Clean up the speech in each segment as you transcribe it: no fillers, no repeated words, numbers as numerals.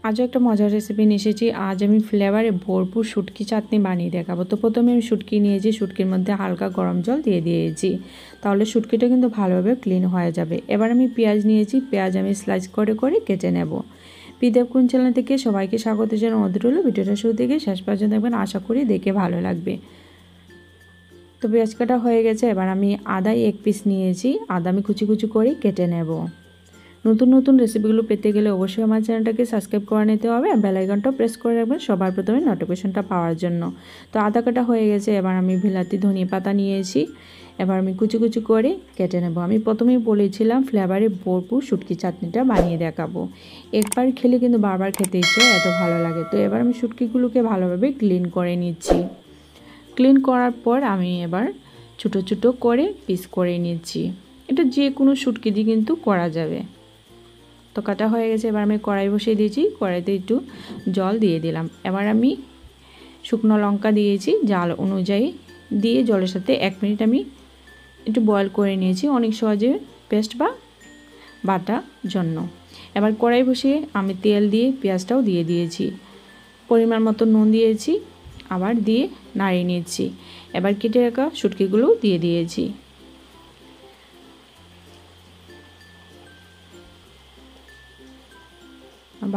আজও একটা মজার রেসিপি নিয়ে এসেছি। আজ আমি ফ্লেভারে ভরপুর শুটকি চাটনি বানিয়ে দেখাবো। তো প্রথমে আমি শুটকি নিয়েছি, শুটকির মধ্যে হালকা গরম জল দিয়ে দিয়েছি, তাহলে শুটকিটা কিন্তু ভালোভাবে ক্লিন হয়ে যাবে। এবার আমি পেঁয়াজ নিয়েছি, পেঁয়াজ আমি স্লাইস করে করে কেটে নেব। পিদেব কোন চ্যানেল থেকে সবাইকে স্বাগত জানাই। অনুরোধ রইল ভিডিওটা শুরু থেকে শেষ পর্যন্ত দেখবেন, আশা করি দেখে ভালো লাগবে। তো পেঁয়াজ কাটা হয়ে গেছে। এবার আমি আদা 1 পিস নিয়েছি, আদা আমি কুচি কুচি করে কেটে নেব। নতুন নতুন রেসিপিগুলো পেতে গেলে অবশ্যই আমার চ্যানেলটাকে সাবস্ক্রাইব করে নিতে হবে আর বেল আইকনটাও প্রেস করে রাখবেন সবার প্রথমে নোটিফিকেশনটা পাওয়ার জন্য। তো আদা কাটা হয়ে গেছে। এবার আমি বিলাতি ধনিয়া পাতা নিয়েছি, এবার আমি কুচি কুচি করে কেটে নেব। আমি প্রথমেই বলেছিলাম ফ্লেভারে ভরপুর শুটকি চাটনিটা বানিয়ে দেখাবো। একবার খেলে কিন্তু বারবার খেতে ইচ্ছে এত ভালো লাগে। তো এবার আমি শুটকিগুলোকে ভালোভাবে ক্লিন করে নিচ্ছি। ক্লিন করার পর আমি এবার ছোটো ছোটো করে পিস করে নিচ্ছি। এটা যে কোনো শুটকি দিয়ে কিন্তু করা যাবে। তো কাটা হয়ে গেছে। এবার আমি কড়াই বসিয়ে দিয়েছি, কড়াইতে একটু জল দিয়ে দিলাম। এবার আমি শুকনো লঙ্কা দিয়েছি জাল অনুযায়ী, দিয়ে জলের সাথে 1 মিনিট আমি একটু বয়েল করে নিয়েছি অনেক সহজে পেস্ট বা বাটার জন্য। এবার কড়াই বসিয়ে আমি তেল দিয়ে পেঁয়াজটাও দিয়ে দিয়েছি, পরিমাণ মতো নুন দিয়েছি, আবার দিয়ে নাড়িয়ে নিয়েছি। এবার কেটে রাখা শুটকিগুলো দিয়ে দিয়েছি।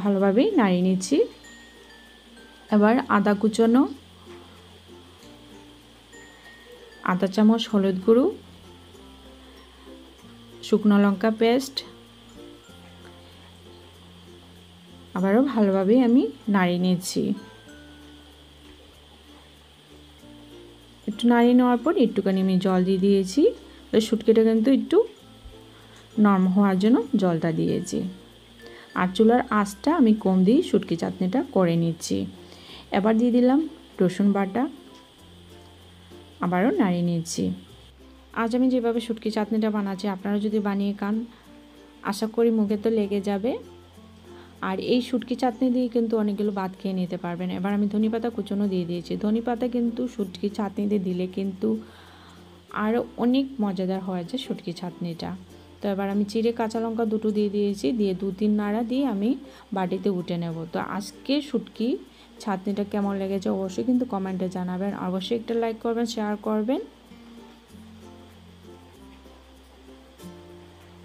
ভালোভাবেই নাড়িয়ে নিচ্ছি। এবার আদা কুচানো, আধা চামচ হলুদ গুঁড়ো, শুকনো লঙ্কা পেস্ট, আবারও ভালোভাবেই আমি নাড়িয়ে নিচ্ছি। একটু নাড়িয়ে নেওয়ার পর একটুখানি আমি জল দিয়ে দিয়েছি। শুটকিটা কিন্তু একটু নরম হওয়ার জন্য জলটা দিয়েছি। আর চুলার আঁচটা আমি কম দিয়ে শুটকি চাটনিটা করে নিচ্ছি। এবার দিয়ে দিলাম রসুন বাটা, আবারও নাড়িয়ে নিচ্ছি। আজ আমি যেভাবে শুটকি চাটনিটা বানাচ্ছি আপনারা যদি বানিয়ে খান আশা করি মুখে তো লেগে যাবে। আর এই শুটকি চাটনি দিয়ে কিন্তু অনেকগুলো ভাত খেয়ে নিতে পারবেন। এবার আমি ধনেপাতা কুচনো দিয়ে দিয়েছি। ধনেপাতা কিন্তু শুটকি চাটনিতে দিলে কিন্তু আরও অনেক মজাদার হয়ে যায় শুটকি চাটনিটা। তো এবার আমি চিড়ে কাঁচা লঙ্কা দুটো দিয়ে দিয়েছি, দিয়ে 2-3 নাড়া দিয়ে আমি বাটিতে উঠে নেব। তো আজকে শুটকি চাটনিটা কেমন লেগেছে অবশ্যই কিন্তু কমেন্টে জানাবেন। অবশ্যই একটা লাইক করবেন, শেয়ার করবেন।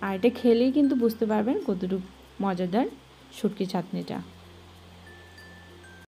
আর এটা খেলেই কিন্তু বুঝতে পারবেন কতটুকু মজাদার শুটকি চাটনিটা।